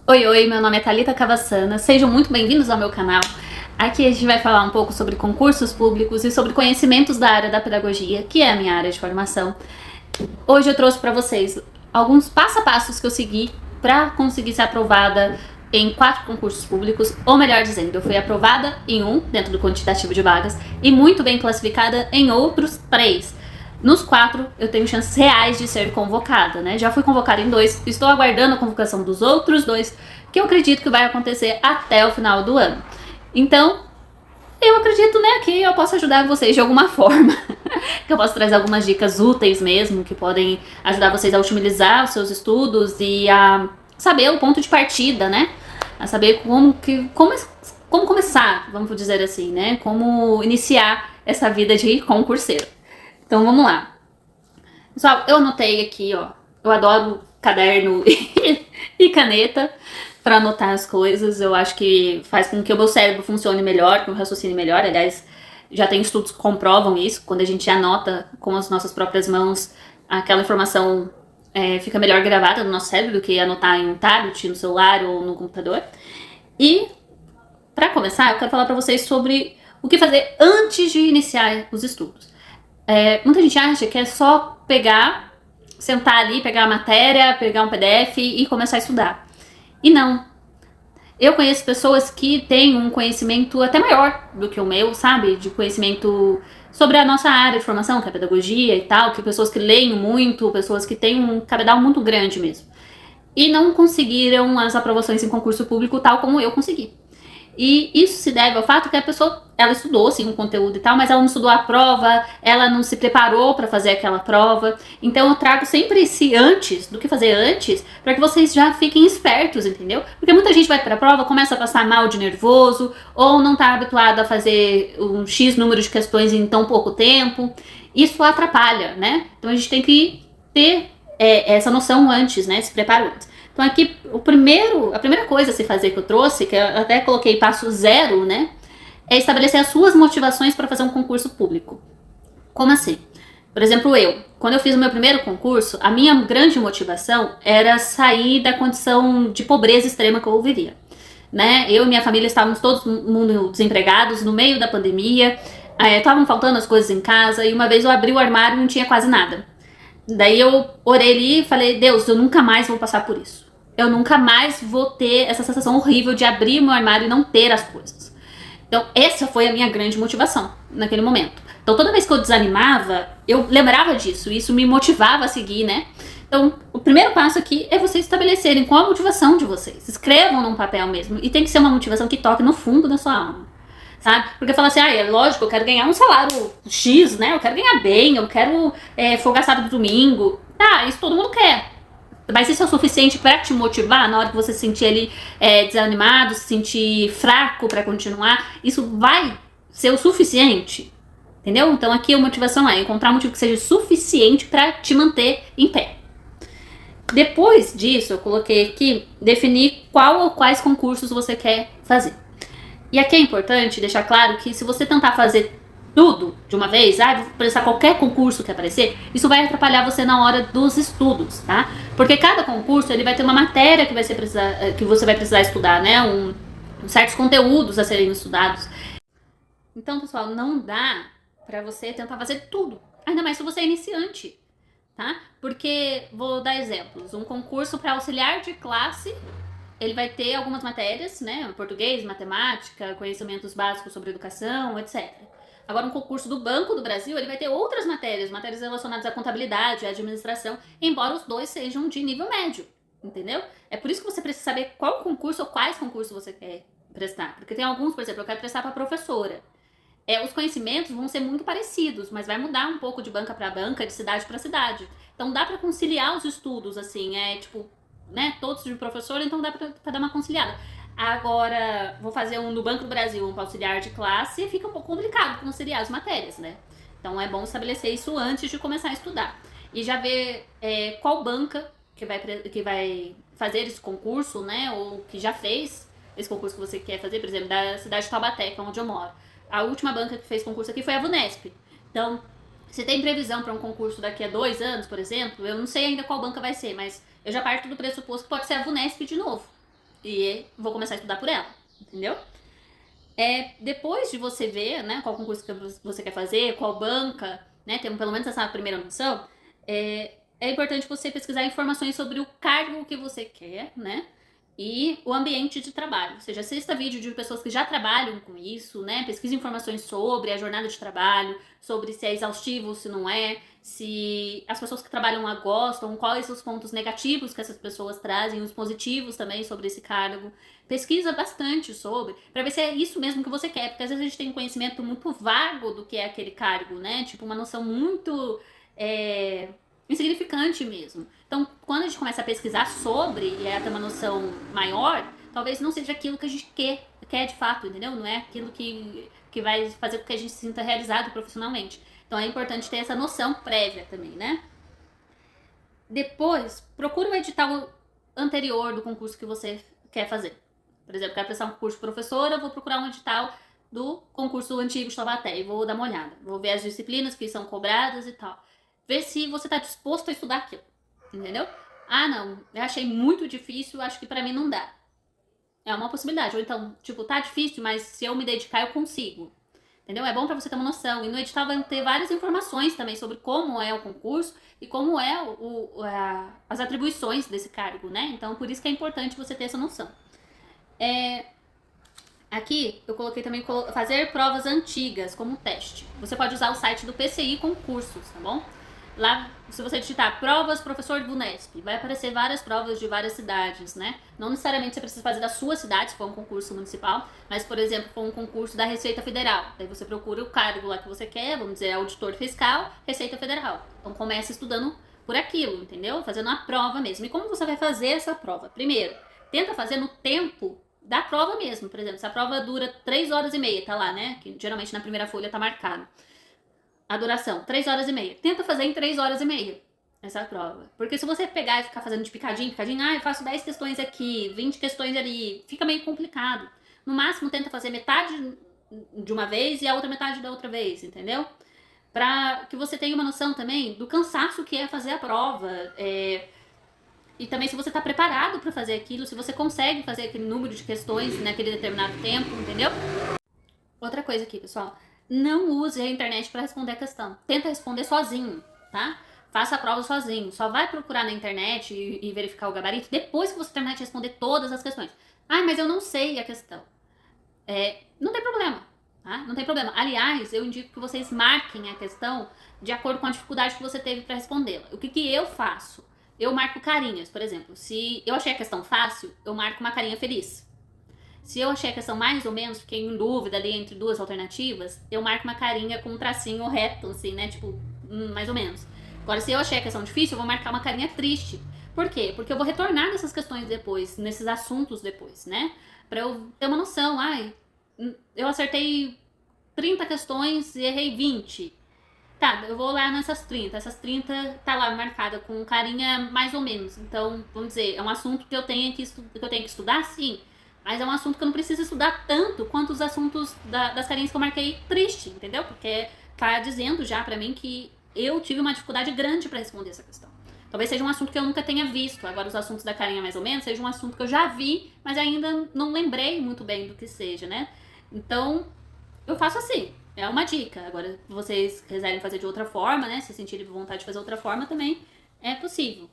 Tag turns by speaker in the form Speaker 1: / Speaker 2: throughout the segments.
Speaker 1: Oi, meu nome é Thalita Cavassana, sejam muito bem-vindos ao meu canal. Aqui a gente vai falar um pouco sobre concursos públicos e sobre conhecimentos da área da pedagogia, que é a minha área de formação. Hoje eu trouxe para vocês alguns passo a passos que eu segui para conseguir ser aprovada em 4 concursos públicos, ou melhor dizendo, eu fui aprovada em um, dentro do quantitativo de vagas, e muito bem classificada em outros 3. Nos 4, eu tenho chances reais de ser convocada, né? Já fui convocada em 2, estou aguardando a convocação dos outros 2, que eu acredito que vai acontecer até o final do ano. Então, eu acredito, né, que eu posso ajudar vocês de alguma forma. Que eu posso trazer algumas dicas úteis mesmo, que podem ajudar vocês a otimizar os seus estudos e a saber o ponto de partida, né? A saber como começar, vamos dizer assim, né? Como iniciar essa vida de concurseiro. Então vamos lá. Pessoal, eu anotei aqui, ó. Eu adoro caderno e caneta para anotar as coisas. Eu acho que faz com que o meu cérebro funcione melhor, que o raciocínio melhor. Aliás, já tem estudos que comprovam isso. Quando a gente anota com as nossas próprias mãos, aquela informação fica melhor gravada no nosso cérebro do que anotar em um tablet, no celular ou no computador. E, para começar, eu quero falar para vocês sobre o que fazer antes de iniciar os estudos. Muita gente acha que é só pegar, sentar ali, pegar a matéria, pegar um PDF e começar a estudar. E não. Eu conheço pessoas que têm um conhecimento até maior do que o meu, sabe? De conhecimento sobre a nossa área de formação, que é a pedagogia e tal, que pessoas que leem muito, pessoas que têm um cabedal muito grande mesmo. E não conseguiram as aprovações em concurso público tal como eu consegui. E isso se deve ao fato que a pessoa, ela estudou sim um conteúdo e tal, mas ela não estudou a prova, ela não se preparou para fazer aquela prova. Então eu trago sempre esse antes, do que fazer antes, para que vocês já fiquem espertos, entendeu? Porque muita gente vai para a prova, começa a passar mal de nervoso, ou não tá habituado a fazer um X número de questões em tão pouco tempo. Isso atrapalha, né? Então a gente tem que ter essa noção antes, né? Se prepara antes. Então aqui, a primeira coisa a se fazer que eu trouxe, que eu até coloquei passo 0, né? É estabelecer as suas motivações para fazer um concurso público. Como assim? Por exemplo, quando eu fiz o meu primeiro concurso, a minha grande motivação era sair da condição de pobreza extrema que eu vivia. Né? Eu e minha família estávamos todo mundo desempregados no meio da pandemia, estavam faltando as coisas em casa, e uma vez eu abri o armário e não tinha quase nada. Daí eu orei ali e falei, Deus, eu nunca mais vou passar por isso. Eu nunca mais vou ter essa sensação horrível de abrir o meu armário e não ter as coisas. Então essa foi a minha grande motivação naquele momento. Então toda vez que eu desanimava, eu lembrava disso, e isso me motivava a seguir, né? Então o primeiro passo aqui é vocês estabelecerem qual a motivação de vocês. Escrevam num papel mesmo, e tem que ser uma motivação que toque no fundo da sua alma. Sabe? Porque falar assim, é lógico, eu quero ganhar um salário X, né? Eu quero ganhar bem, eu quero folgar sábado e domingo. Tá, isso todo mundo quer. Mas isso é o suficiente para te motivar na hora que você se sentir ali desanimado, se sentir fraco para continuar? Isso vai ser o suficiente? Entendeu? Então aqui a motivação é encontrar um motivo que seja suficiente para te manter em pé. Depois disso, eu coloquei aqui definir qual ou quais concursos você quer fazer. E aqui é importante deixar claro que se você tentar fazer tudo de uma vez, vou prestar qualquer concurso que aparecer, isso vai atrapalhar você na hora dos estudos, tá? Porque cada concurso ele vai ter uma matéria que você vai precisar estudar, né? Certos conteúdos a serem estudados. Então, pessoal, não dá pra você tentar fazer tudo, ainda mais se você é iniciante, tá? Porque, vou dar exemplos, um concurso para auxiliar de classe, ele vai ter algumas matérias, né? Português, matemática, conhecimentos básicos sobre educação, etc. Agora, um concurso do Banco do Brasil, ele vai ter outras matérias relacionadas à contabilidade, à administração, embora os dois sejam de nível médio, entendeu? É por isso que você precisa saber qual concurso ou quais concursos você quer prestar. Porque tem alguns, por exemplo, eu quero prestar para professora. Os conhecimentos vão ser muito parecidos, mas vai mudar um pouco de banca para banca, de cidade para cidade. Então dá para conciliar os estudos, assim, né, todos de professor, então dá pra dar uma conciliada. Agora, vou fazer um no Banco do Brasil, um auxiliar de classe, fica um pouco complicado conciliar as matérias, né? Então é bom estabelecer isso antes de começar a estudar. E já ver qual banca que vai fazer esse concurso, né? Ou que já fez esse concurso que você quer fazer, por exemplo, da cidade de Taubaté, que é onde eu moro. A última banca que fez concurso aqui foi a VUNESP. Então, se tem previsão para um concurso daqui a 2 anos, por exemplo, eu não sei ainda qual banca vai ser, mas eu já parto do pressuposto que pode ser a VUNESP de novo. e vou começar a estudar por ela, entendeu? Depois de você ver, né, qual concurso que você quer fazer, qual banca, né, ter pelo menos essa primeira noção, é importante você pesquisar informações sobre o cargo que você quer, né, e o ambiente de trabalho. Ou seja, assista vídeo de pessoas que já trabalham com isso, né? Pesquise informações sobre a jornada de trabalho, sobre se é exaustivo, se não é, se as pessoas que trabalham lá gostam, quais os pontos negativos que essas pessoas trazem, os positivos também sobre esse cargo. Pesquisa bastante sobre, para ver se é isso mesmo que você quer, porque às vezes a gente tem um conhecimento muito vago do que é aquele cargo, né? Tipo, uma noção muito insignificante mesmo. Então, quando a gente começa a pesquisar sobre e ter uma noção maior, talvez não seja aquilo que a gente quer de fato, entendeu? Não é aquilo que vai fazer com que a gente se sinta realizado profissionalmente. Então, é importante ter essa noção prévia também, né? Depois, procura o edital anterior do concurso que você quer fazer. Por exemplo, quero prestar um concurso de professora, vou procurar um edital do concurso antigo de Taubaté e vou dar uma olhada. Vou ver as disciplinas que são cobradas e tal. Ver se você está disposto a estudar aquilo, entendeu? Ah, não, eu achei muito difícil, acho que pra mim não dá. É uma possibilidade. Ou então, tipo, tá difícil, mas se eu me dedicar eu consigo. Entendeu? É bom pra você ter uma noção. E no edital vai ter várias informações também sobre como é o concurso e como é as atribuições desse cargo, né? Então, por isso que é importante você ter essa noção. Aqui eu coloquei também fazer provas antigas como teste. Você pode usar o site do PCI Concursos, tá bom? Lá, se você digitar provas professor do Unesp, vai aparecer várias provas de várias cidades, né? Não necessariamente você precisa fazer da sua cidade, se for um concurso municipal, mas, por exemplo, for um concurso da Receita Federal. Daí você procura o cargo lá que você quer, vamos dizer, auditor fiscal, Receita Federal. Então começa estudando por aquilo, entendeu? Fazendo a prova mesmo. E como você vai fazer essa prova? Primeiro, tenta fazer no tempo da prova mesmo. Por exemplo, se a prova dura 3 horas e meia, tá lá, né? Que geralmente na primeira folha tá marcado. A duração, 3 horas e meia. Tenta fazer em 3 horas e meia essa prova. Porque se você pegar e ficar fazendo de picadinho, eu faço 10 questões aqui, 20 questões ali, fica meio complicado. No máximo, tenta fazer metade de uma vez e a outra metade da outra vez, entendeu? Pra que você tenha uma noção também do cansaço que é fazer a prova. E também se você tá preparado para fazer aquilo, se você consegue fazer aquele número de questões naquele determinado tempo, entendeu? Outra coisa aqui, pessoal. Não use a internet para responder a questão. Tenta responder sozinho, tá? Faça a prova sozinho. Só vai procurar na internet e verificar o gabarito depois que você terminar de responder todas as questões. Ah, mas eu não sei a questão. Não tem problema, tá? Não tem problema. Aliás, eu indico que vocês marquem a questão de acordo com a dificuldade que você teve para respondê-la. O que eu faço? Eu marco carinhas, por exemplo. Se eu achei a questão fácil, eu marco uma carinha feliz. Se eu achei a questão mais ou menos, fiquei em dúvida ali entre duas alternativas, eu marco uma carinha com um tracinho reto, assim, né? Tipo, mais ou menos. Agora, se eu achei a questão difícil, eu vou marcar uma carinha triste. Por quê? Porque eu vou retornar nessas questões depois, nesses assuntos depois, né? Pra eu ter uma noção. Eu acertei 30 questões e errei 20. Tá, eu vou lá nessas 30. Essas 30 tá lá marcada com carinha mais ou menos. Então, vamos dizer, é um assunto que eu tenho que estudar, sim. Mas é um assunto que eu não preciso estudar tanto quanto os assuntos das carinhas que eu marquei triste, entendeu? Porque tá dizendo já pra mim que eu tive uma dificuldade grande pra responder essa questão. Talvez seja um assunto que eu nunca tenha visto. Agora, os assuntos da carinha mais ou menos, seja um assunto que eu já vi, mas ainda não lembrei muito bem do que seja, né? Então, eu faço assim. É uma dica. Agora, se vocês quiserem fazer de outra forma, né? Se sentirem vontade de fazer outra forma, também é possível.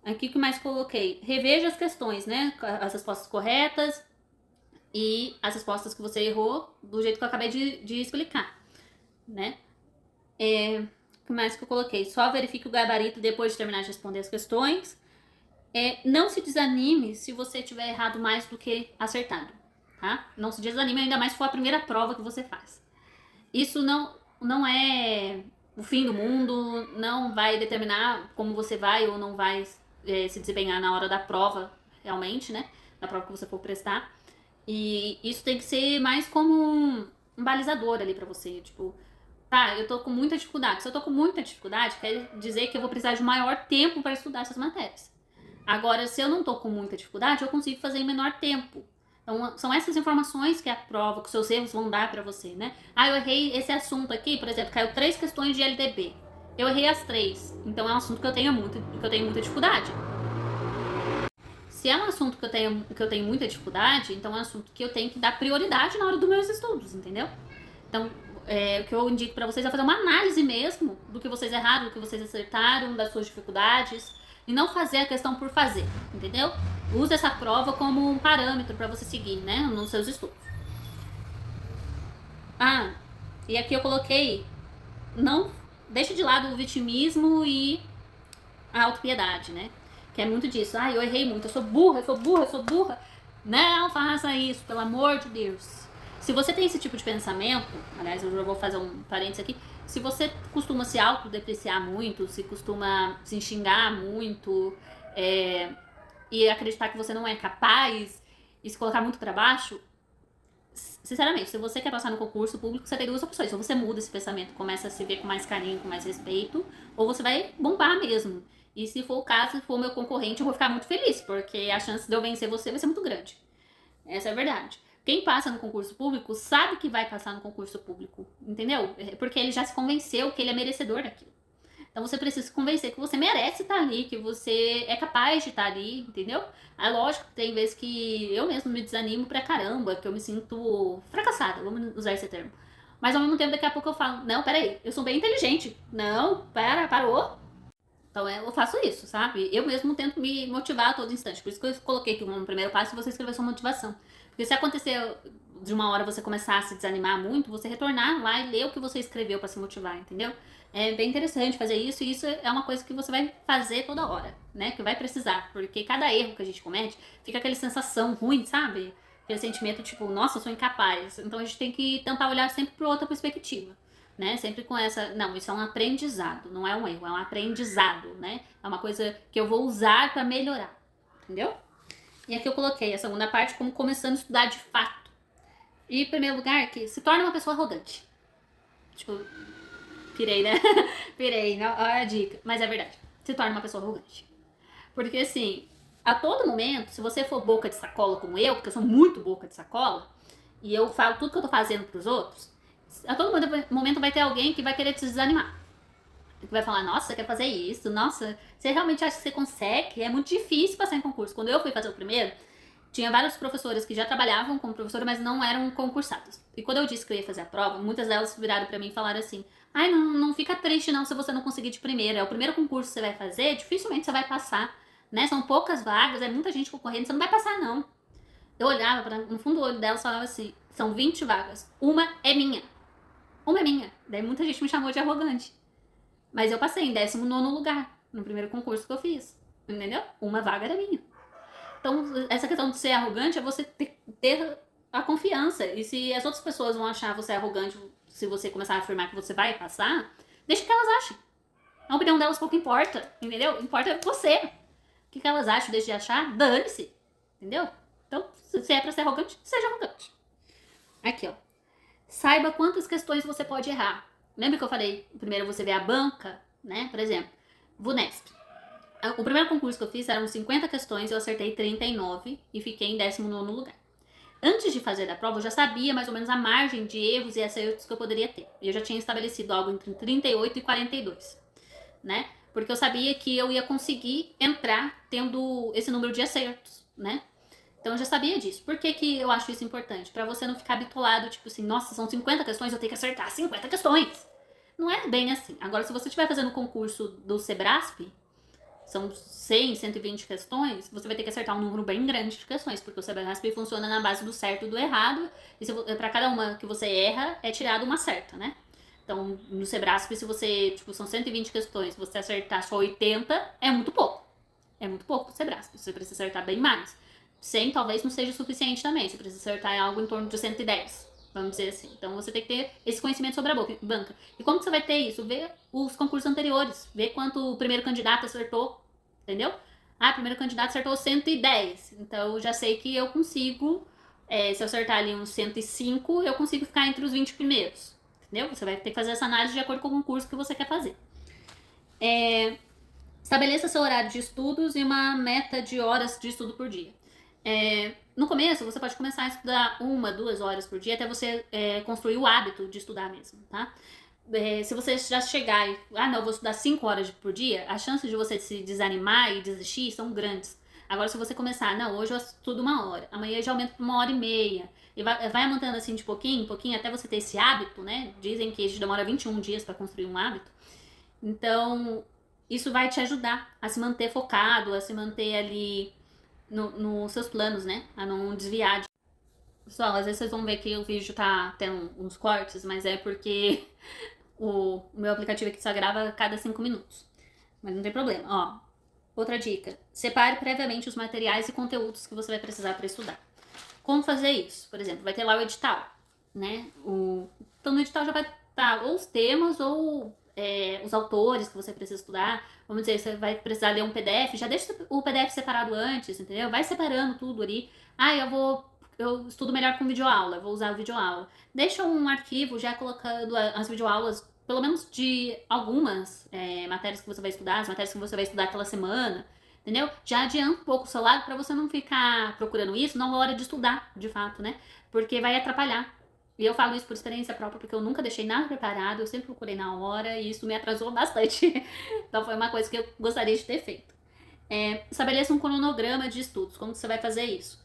Speaker 1: Aqui o que mais coloquei? Reveja as questões, né? As respostas corretas e as respostas que você errou do jeito que eu acabei de explicar, né? O que mais que eu coloquei? Só verifique o gabarito depois de terminar de responder as questões. Não se desanime se você tiver errado mais do que acertado, tá? Não se desanime, ainda mais se for a primeira prova que você faz. Isso não é o fim do mundo, não vai determinar como você vai ou não vai se desempenhar na hora da prova, realmente, né? Na prova que você for prestar. E isso tem que ser mais como um balizador ali pra você, tipo, tá, eu tô com muita dificuldade. Se eu tô com muita dificuldade, quer dizer que eu vou precisar de maior tempo para estudar essas matérias. Agora, se eu não tô com muita dificuldade, eu consigo fazer em menor tempo. Então, são essas informações que a prova, que os seus erros vão dar pra você, né? Eu errei esse assunto aqui, por exemplo, caiu 3 questões de LDB. Eu errei as 3. Então, é um assunto que eu tenho muita dificuldade. Se é um assunto que eu tenho muita dificuldade, então é um assunto que eu tenho que dar prioridade na hora dos meus estudos, entendeu? Então, o que eu indico pra vocês é fazer uma análise mesmo do que vocês erraram, do que vocês acertaram, das suas dificuldades, e não fazer a questão por fazer, entendeu? Use essa prova como um parâmetro pra você seguir, né, nos seus estudos. Ah, e aqui eu coloquei, não deixe de lado o vitimismo e a autopiedade, né? Que é muito disso. Ah, eu errei muito, eu sou burra, eu sou burra, eu sou burra. Não faça isso, pelo amor de Deus. Se você tem esse tipo de pensamento, aliás, eu já vou fazer um parênteses aqui. Se você costuma se autodepreciar muito, se costuma se xingar muito, e acreditar que você não é capaz, e se colocar muito pra baixo, sinceramente, se você quer passar no concurso público, você tem duas opções. Ou você muda esse pensamento, começa a se ver com mais carinho, com mais respeito, ou você vai bombar mesmo. E se for o caso, se for meu concorrente, eu vou ficar muito feliz, porque a chance de eu vencer você vai ser muito grande. Essa é a verdade. Quem passa no concurso público sabe que vai passar no concurso público, entendeu? Porque ele já se convenceu que ele é merecedor daquilo. Então você precisa se convencer que você merece estar ali, que você é capaz de estar ali, entendeu? É lógico que tem vezes que eu mesmo me desanimo pra caramba, que eu me sinto fracassada, vamos usar esse termo. Mas ao mesmo tempo, daqui a pouco eu falo, não, peraí, eu sou bem inteligente. Não, parou. Então eu faço isso, sabe? Eu mesmo tento me motivar a todo instante. Por isso que eu coloquei aqui um primeiro passo você escrever sua motivação. Porque se acontecer de uma hora você começar a se desanimar muito, você retornar lá e ler o que você escreveu pra se motivar, entendeu? É bem interessante fazer isso, e isso é uma coisa que você vai fazer toda hora, né? Que vai precisar, porque cada erro que a gente comete, fica aquela sensação ruim, sabe? Aquele sentimento tipo, nossa, eu sou incapaz. Então a gente tem que tentar olhar sempre por outra perspectiva, né? Sempre com essa, não, isso é um aprendizado, não é um erro, é um aprendizado, né? É uma coisa que eu vou usar pra melhorar, entendeu? E aqui eu coloquei a segunda parte como começando a estudar de fato. E em primeiro lugar, que se torna uma pessoa arrogante. Tipo, pirei, né? Pirei, não, olha a dica. Mas é verdade. Se torna uma pessoa arrogante. Porque assim, a todo momento, se você for boca de sacola como eu, porque eu sou muito boca de sacola, e eu falo tudo que eu tô fazendo pros outros, a todo momento vai ter alguém que vai querer te desanimar. Que vai falar, nossa, você quer fazer isso? Nossa, você realmente acha que você consegue? É muito difícil passar em concurso. Quando eu fui fazer o primeiro, tinha vários professores que já trabalhavam como professora, mas não eram concursados. E quando eu disse que eu ia fazer a prova, muitas delas viraram pra mim e falaram assim, ai, não fica triste não se você não conseguir de primeira. É o primeiro concurso que você vai fazer, dificilmente você vai passar, né? São poucas vagas, é muita gente concorrendo, você não vai passar não. Eu olhava no fundo do olho delas e falava assim, são 20 vagas, uma é minha. Uma é minha. Daí muita gente me chamou de arrogante. Mas eu passei em 19º lugar no primeiro concurso que eu fiz, entendeu? Uma vaga era minha. Então, essa questão de ser arrogante é você ter a confiança. E se as outras pessoas vão achar você arrogante se você começar a afirmar que você vai passar, deixa que elas achem. A opinião delas pouco importa, entendeu? Importa você. O que elas acham, deixa de achar, dane-se. Entendeu? Então, se é pra ser arrogante, seja arrogante. Aqui, ó. Saiba quantas questões você pode errar. Lembra que eu falei, primeiro você vê a banca, né? Por exemplo, VUNESP. O primeiro concurso que eu fiz eram 50 questões, eu acertei 39 e fiquei em 19º lugar. Antes de fazer a prova, eu já sabia mais ou menos a margem de erros e acertos que eu poderia ter. Eu já tinha estabelecido algo entre 38 e 42, né? Porque eu sabia que eu ia conseguir entrar tendo esse número de acertos, né? Então eu já sabia disso. Por que que eu acho isso importante? Pra você não ficar bitolado, tipo assim, nossa, são 50 questões, eu tenho que acertar 50 questões. Não é bem assim. Agora, se você estiver fazendo o concurso do Sebrasp, são 100, 120 questões, você vai ter que acertar um número bem grande de questões, porque o Sebrasp funciona na base do certo e do errado, e pra cada uma que você erra, é tirada uma certa, né? Então, no Sebrasp, se você, tipo, são 120 questões, se você acertar só 80, é muito pouco. É muito pouco pro Sebrasp, você precisa acertar bem mais. 100 talvez não seja o suficiente também, você precisa acertar algo em torno de 110, vamos dizer assim. Então você tem que ter esse conhecimento sobre a banca. E como que você vai ter isso? Ver os concursos anteriores, ver quanto o primeiro candidato acertou, entendeu? Ah, o primeiro candidato acertou 110, então eu já sei que eu consigo, se eu acertar ali uns 105, eu consigo ficar entre os 20 primeiros, entendeu? Você vai ter que fazer essa análise de acordo com o concurso que você quer fazer. Estabeleça seu horário de estudos e uma meta de horas de estudo por dia. No começo, você pode começar a estudar 1, 2 horas por dia até você construir o hábito de estudar mesmo, tá? Se você já chegar e, não, eu vou estudar 5 horas por dia, as chances de você se desanimar e desistir são grandes. Agora, se você começar, não, hoje eu estudo 1 hora, amanhã eu já aumento pra 1 hora e meia, e vai aumentando assim de pouquinho em pouquinho até você ter esse hábito, né? Dizem que isso demora 21 dias para construir um hábito. Então, isso vai te ajudar a se manter focado, a se manter ali nos seus planos, né? A não desviar. Pessoal, às vezes vocês vão ver que o vídeo tá tendo uns cortes, mas é porque o meu aplicativo aqui só grava a cada 5 minutos. Mas não tem problema, ó. Outra dica: separe previamente os materiais e conteúdos que você vai precisar para estudar. Como fazer isso? Por exemplo, vai ter lá o edital, né? Então no edital já vai estar ou os temas ou os autores que você precisa estudar. Vamos dizer, você vai precisar ler um PDF, já deixa o PDF separado antes, entendeu? Vai separando tudo ali. Ah, eu estudo melhor com videoaula, vou usar o videoaula. Deixa um arquivo já colocando as videoaulas, pelo menos de algumas matérias que você vai estudar, as matérias que você vai estudar aquela semana, entendeu? Já adianta um pouco o seu lado pra você não ficar procurando isso na hora de estudar, de fato, né? Porque vai atrapalhar. E eu falo isso por experiência própria, porque eu nunca deixei nada preparado, eu sempre procurei na hora e isso me atrasou bastante. Então foi uma coisa que eu gostaria de ter feito. Estabeleça um cronograma de estudos. Como que você vai fazer isso?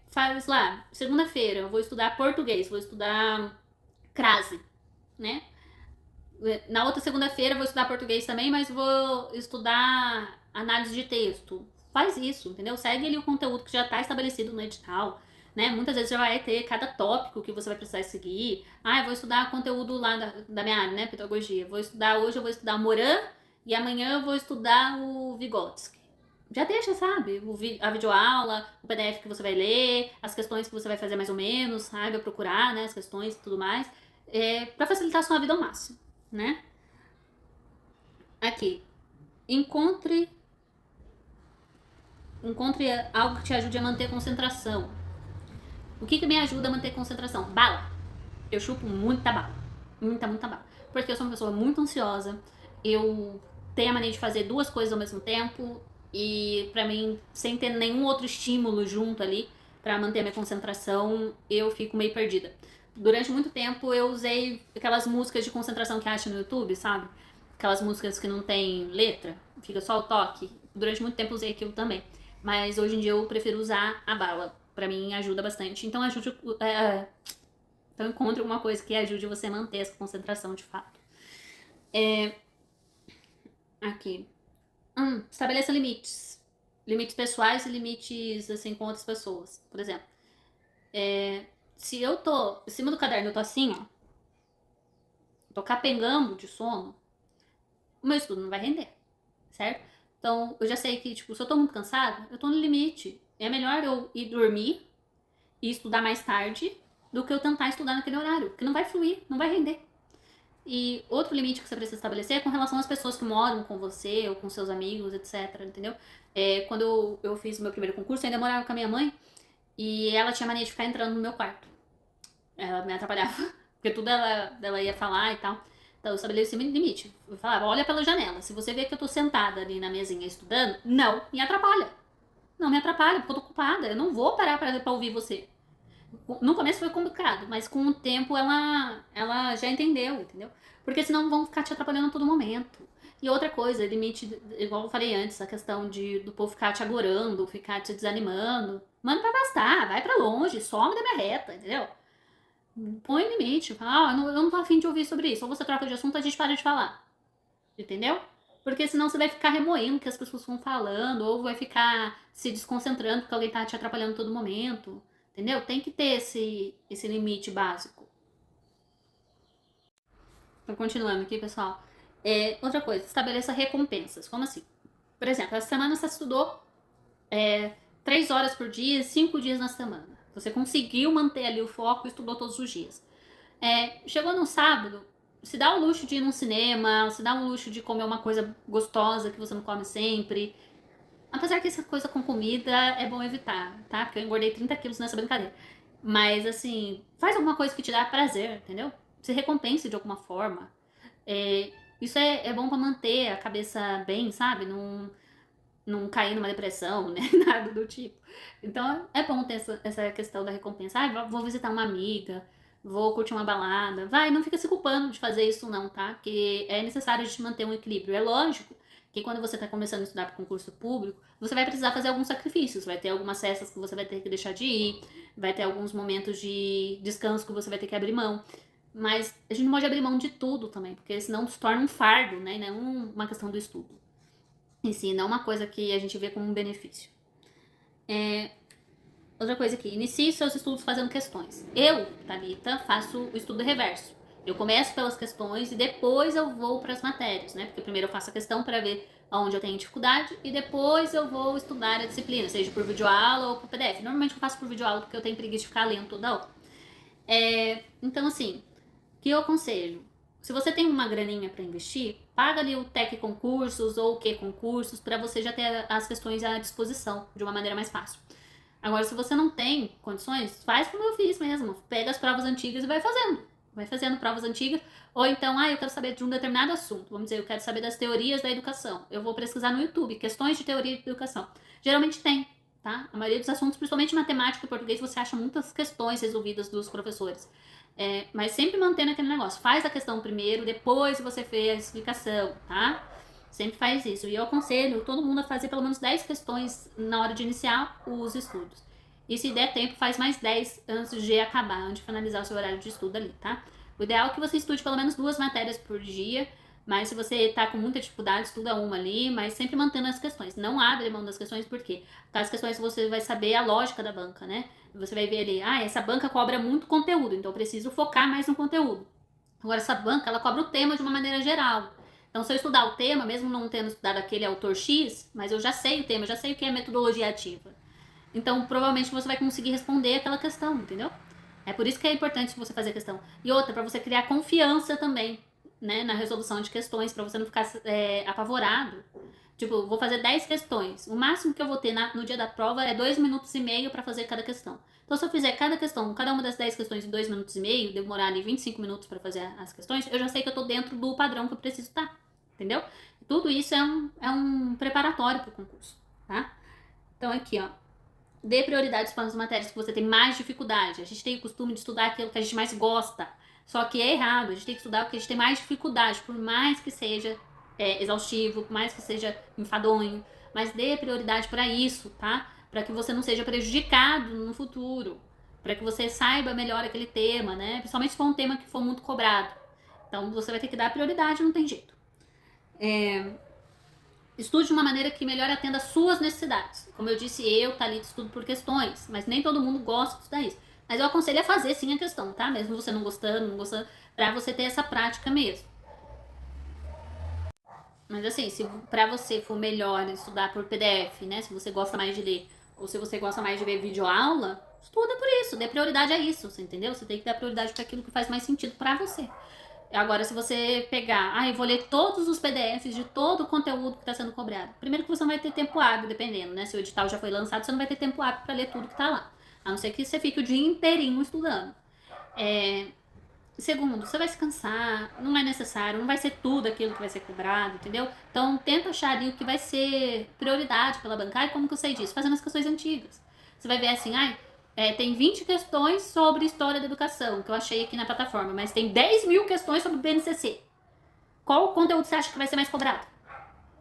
Speaker 1: Faz lá, segunda-feira eu vou estudar português, vou estudar crase, né? Na outra segunda-feira eu vou estudar português também, mas vou estudar análise de texto. Faz isso, entendeu? Segue ali o conteúdo que já está estabelecido no edital, né? Muitas vezes já vai ter cada tópico que você vai precisar seguir. Ah, eu vou estudar conteúdo lá da minha área, né? Pedagogia. Hoje eu vou estudar o Moran e amanhã eu vou estudar o Vygotsky. Já deixa, sabe? A videoaula, o PDF que você vai ler, as questões que você vai fazer mais ou menos, sabe? Procurar, né? As questões e tudo mais. Pra facilitar a sua vida ao máximo, né? Aqui. Encontre algo que te ajude a manter a concentração. O que me ajuda a manter a concentração? Bala. Eu chupo muita bala. Muita bala. Porque eu sou uma pessoa muito ansiosa. Eu tenho a mania de fazer 2 coisas ao mesmo tempo. E pra mim, sem ter nenhum outro estímulo junto ali pra manter a minha concentração, eu fico meio perdida. Durante muito tempo eu usei aquelas músicas de concentração que acha no YouTube, sabe? Aquelas músicas que não tem letra, fica só o toque. Durante muito tempo eu usei aquilo também. Mas hoje em dia eu prefiro usar a bala. Pra mim ajuda bastante. Então então encontre alguma coisa que ajude você a manter essa concentração de fato. Aqui. Estabeleça limites. Limites pessoais e limites assim com outras pessoas. Por exemplo, se eu tô em cima do caderno, eu tô assim, ó. Tô capengando de sono, o meu estudo não vai render, certo? Então, eu já sei que, tipo, se eu tô muito cansada, eu tô no limite. É melhor eu ir dormir e estudar mais tarde do que eu tentar estudar naquele horário, porque não vai fluir, não vai render. E outro limite que você precisa estabelecer é com relação às pessoas que moram com você ou com seus amigos, etc, entendeu? Quando eu fiz o meu primeiro concurso, eu ainda morava com a minha mãe e ela tinha mania de ficar entrando no meu quarto. Ela me atrapalhava, porque tudo ela ia falar e tal. Então eu estabeleci um limite. Eu falava, olha pela janela. Se você vê que eu tô sentada ali na mesinha estudando, não me atrapalha. Não me atrapalha, porque eu tô ocupada. Eu não vou parar pra ouvir você. No começo foi complicado, mas com o tempo ela já entendeu, entendeu? Porque senão vão ficar te atrapalhando a todo momento. E outra coisa, limite, igual eu falei antes, a questão do povo ficar te agorando, ficar te desanimando. Manda pra bastar, vai pra longe, some da minha reta, entendeu? Põe limite, fala, eu não tô afim de ouvir sobre isso. Ou você troca de assunto, a gente para de falar. Entendeu? Porque senão você vai ficar remoendo o que as pessoas vão falando, ou vai ficar se desconcentrando porque alguém tá te atrapalhando todo momento. Entendeu? Tem que ter esse limite básico. Então, continuando aqui, pessoal. Outra coisa, estabeleça recompensas. Como assim? Por exemplo, essa semana você estudou 3 horas por dia, 5 dias na semana. Você conseguiu manter ali o foco e estudou todos os dias. Chegou no sábado, se dá o luxo de ir num cinema, se dá o luxo de comer uma coisa gostosa que você não come sempre. Apesar que essa coisa com comida é bom evitar, tá? Porque eu engordei 30 quilos nessa brincadeira. Mas, assim, faz alguma coisa que te dá prazer, entendeu? Se recompense de alguma forma. Isso é bom pra manter a cabeça bem, sabe? Não cair numa depressão, né? Nada do tipo. Então, é bom ter essa questão da recompensa. Vou visitar uma amiga, vou curtir uma balada. Não fica se culpando de fazer isso não, tá? Porque é necessário a gente manter um equilíbrio. É lógico que quando você está começando a estudar para concurso público, você vai precisar fazer alguns sacrifícios, vai ter algumas festas que você vai ter que deixar de ir, vai ter alguns momentos de descanso que você vai ter que abrir mão, mas a gente não pode abrir mão de tudo também, porque senão se torna um fardo, né, não uma questão do estudo, e sim, não uma coisa que a gente vê como um benefício. Outra coisa aqui, inicie seus estudos fazendo questões. Eu, Thalita, faço o estudo reverso. Eu começo pelas questões e depois eu vou para as matérias, né? Porque primeiro eu faço a questão para ver onde eu tenho dificuldade e depois eu vou estudar a disciplina, seja por videoaula ou por PDF. Normalmente eu faço por videoaula porque eu tenho preguiça de ficar lendo toda hora. Então, assim, o que eu aconselho? Se você tem uma graninha para investir, paga ali o Tec Concursos ou o Q Concursos para você já ter as questões à disposição de uma maneira mais fácil. Agora, se você não tem condições, faz como eu fiz mesmo. Pega as provas antigas e vai fazendo. Vai fazendo provas antigas. Ou então, eu quero saber de um determinado assunto. Vamos dizer, eu quero saber das teorias da educação. Eu vou pesquisar no YouTube, questões de teoria de educação. Geralmente tem, tá? A maioria dos assuntos, principalmente matemática e português, você acha muitas questões resolvidas dos professores. Mas sempre mantendo aquele negócio. Faz a questão primeiro, depois você fez a explicação, tá? Sempre faz isso. E eu aconselho todo mundo a fazer pelo menos 10 questões na hora de iniciar os estudos. E se der tempo, faz mais 10 antes de acabar, antes de finalizar o seu horário de estudo ali, tá? O ideal é que você estude pelo menos 2 matérias por dia, mas se você tá com muita dificuldade, estuda uma ali, mas sempre mantendo as questões. Não abre mão das questões, porque as questões você vai saber a lógica da banca, né? Você vai ver ali, essa banca cobra muito conteúdo, então eu preciso focar mais no conteúdo. Agora, essa banca, ela cobra o tema de uma maneira geral. Então, se eu estudar o tema, mesmo não tendo estudado aquele autor X, mas eu já sei o tema, eu já sei o que é metodologia ativa. Então, provavelmente você vai conseguir responder aquela questão, entendeu? É por isso que é importante você fazer a questão. E outra, para você criar confiança também, né, na resolução de questões, para você não ficar apavorado. Tipo, vou fazer 10 questões. O máximo que eu vou ter no dia da prova é 2 minutos e meio para fazer cada questão. Então, se eu fizer cada uma das 10 questões em 2 minutos e meio, demorar ali 25 minutos para fazer as questões, eu já sei que eu tô dentro do padrão que eu preciso estar. Entendeu? Tudo isso é um preparatório para o concurso, tá? Então, aqui, ó. Dê prioridades para as matérias que você tem mais dificuldade. A gente tem o costume de estudar aquilo que a gente mais gosta. Só que é errado. A gente tem que estudar o que a gente tem mais dificuldade, por mais que seja exaustivo, por mais que seja enfadonho. Mas dê prioridade para isso, tá? Para que você não seja prejudicado no futuro. Para que você saiba melhor aquele tema, né? Principalmente se for um tema que for muito cobrado. Então você vai ter que dar prioridade, não tem jeito. Estude de uma maneira que melhor atenda às suas necessidades. Como eu disse, eu, Thalita, estudo por questões, mas nem todo mundo gosta de estudar isso. Mas eu aconselho a fazer sim a questão, tá? Mesmo você não gostando, pra você ter essa prática mesmo. Mas assim, se pra você for melhor estudar por PDF, né? Se você gosta mais de ler, ou se você gosta mais de ver videoaula, estuda por isso, dê prioridade a isso, você entendeu? Você tem que dar prioridade para aquilo que faz mais sentido pra você. Agora, se você pegar, eu vou ler todos os PDFs de todo o conteúdo que está sendo cobrado. Primeiro que você não vai ter tempo hábil, dependendo, né? Se o edital já foi lançado, você não vai ter tempo hábil para ler tudo que está lá. A não ser que você fique o dia inteirinho estudando. Segundo, você vai se cansar, não é necessário, não vai ser tudo aquilo que vai ser cobrado, entendeu? Então, tenta achar ali o que vai ser prioridade pela bancária, como que eu sei disso? Fazendo as questões antigas. Você vai ver assim, tem 20 questões sobre história da educação, que eu achei aqui na plataforma, mas tem 10 mil questões sobre o BNCC. Qual conteúdo você acha que vai ser mais cobrado?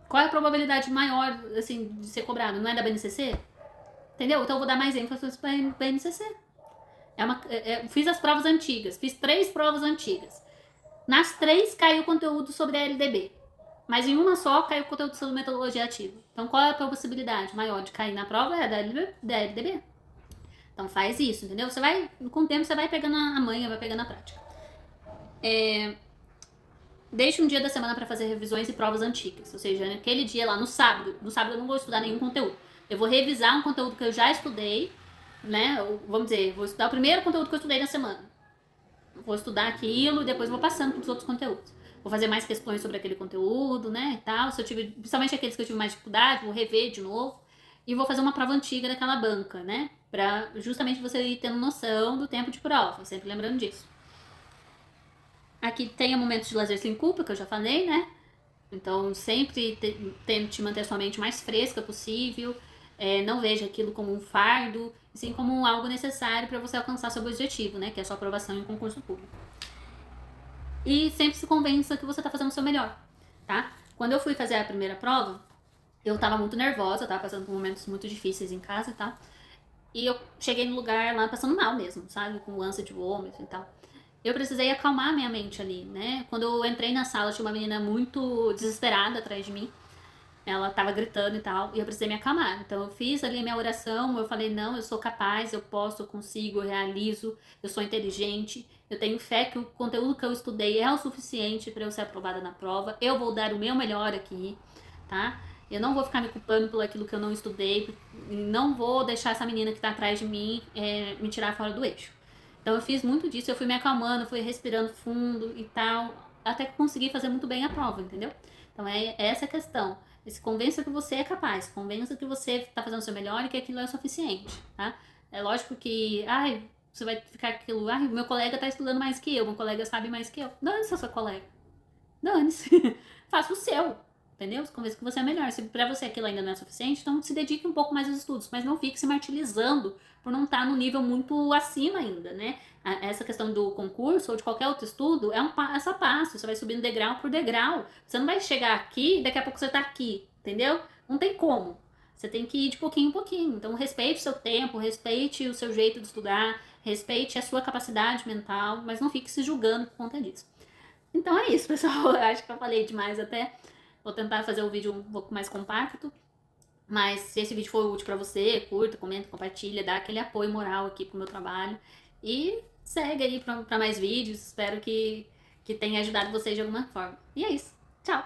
Speaker 1: Qual é a probabilidade maior, assim, de ser cobrado? Não é da BNCC? Entendeu? Então eu vou dar mais ênfase para a BNCC. Fiz as provas antigas, fiz 3 provas antigas. Nas 3 caiu conteúdo sobre a LDB, mas em uma só caiu conteúdo sobre metodologia ativa. Então qual é a possibilidade maior de cair na prova? É da LDB. Então faz isso, entendeu? Você vai, com o tempo você vai pegando a manha, vai pegando a prática. Deixe um dia da semana para fazer revisões e provas antigas. Ou seja, naquele dia lá, no sábado eu não vou estudar nenhum conteúdo. Eu vou revisar um conteúdo que eu já estudei, né? Vamos dizer, vou estudar o primeiro conteúdo que eu estudei na semana. Vou estudar aquilo e depois vou passando para os outros conteúdos. Vou fazer mais questões sobre aquele conteúdo, né? E tal. Se eu tive, principalmente aqueles que eu tive mais dificuldade, vou rever de novo. E vou fazer uma prova antiga daquela banca, né? Pra justamente você ir tendo noção do tempo de prova, sempre lembrando disso. Aqui tem momentos de lazer sem culpa, que eu já falei, né? Então, sempre tente manter a sua mente mais fresca possível. Não veja aquilo como um fardo, sim como algo necessário para você alcançar seu objetivo, né? Que é a sua aprovação em um concurso público. E sempre se convença que você está fazendo o seu melhor, tá? Quando eu fui fazer a primeira prova, eu tava muito nervosa, eu tava passando por momentos muito difíceis em casa e tal. E eu cheguei no lugar lá passando mal mesmo, sabe? Com ânsia de vômito e tal. Eu precisei acalmar minha mente ali, né? Quando eu entrei na sala, tinha uma menina muito desesperada atrás de mim. Ela tava gritando e tal, e eu precisei me acalmar. Então eu fiz ali a minha oração, eu falei, não, eu sou capaz, eu posso, eu consigo, eu realizo, eu sou inteligente, eu tenho fé que o conteúdo que eu estudei é o suficiente para eu ser aprovada na prova, eu vou dar o meu melhor aqui, tá? Eu não vou ficar me culpando por aquilo que eu não estudei, não vou deixar essa menina que tá atrás de mim me tirar fora do eixo. Então eu fiz muito disso, eu fui me acalmando, fui respirando fundo e tal, até que consegui fazer muito bem a prova, entendeu? Então é essa a questão. Se convença que você é capaz, convença que você está fazendo o seu melhor e que aquilo é o suficiente, tá? É lógico que, ai, você vai ficar aquilo, ai, meu colega está estudando mais que eu, meu colega sabe mais que eu. Dane-se a sua colega. Dane-se. Faça o seu. Entendeu? Convença que você é melhor. Se pra você aquilo ainda não é suficiente, então se dedique um pouco mais aos estudos, mas não fique se martirizando por não estar no nível muito acima ainda, né? Essa questão do concurso ou de qualquer outro estudo é um passo a passo. Você vai subindo degrau por degrau. Você não vai chegar aqui e daqui a pouco você tá aqui, entendeu? Não tem como. Você tem que ir de pouquinho em pouquinho. Então respeite o seu tempo, respeite o seu jeito de estudar, respeite a sua capacidade mental, mas não fique se julgando por conta disso. Então é isso, pessoal. Eu acho que eu falei demais até. Vou tentar fazer o vídeo um pouco mais compacto. Mas se esse vídeo for útil pra você, curta, comenta, compartilha, dá aquele apoio moral aqui pro meu trabalho. E segue aí pra mais vídeos. Espero que tenha ajudado vocês de alguma forma. E é isso. Tchau!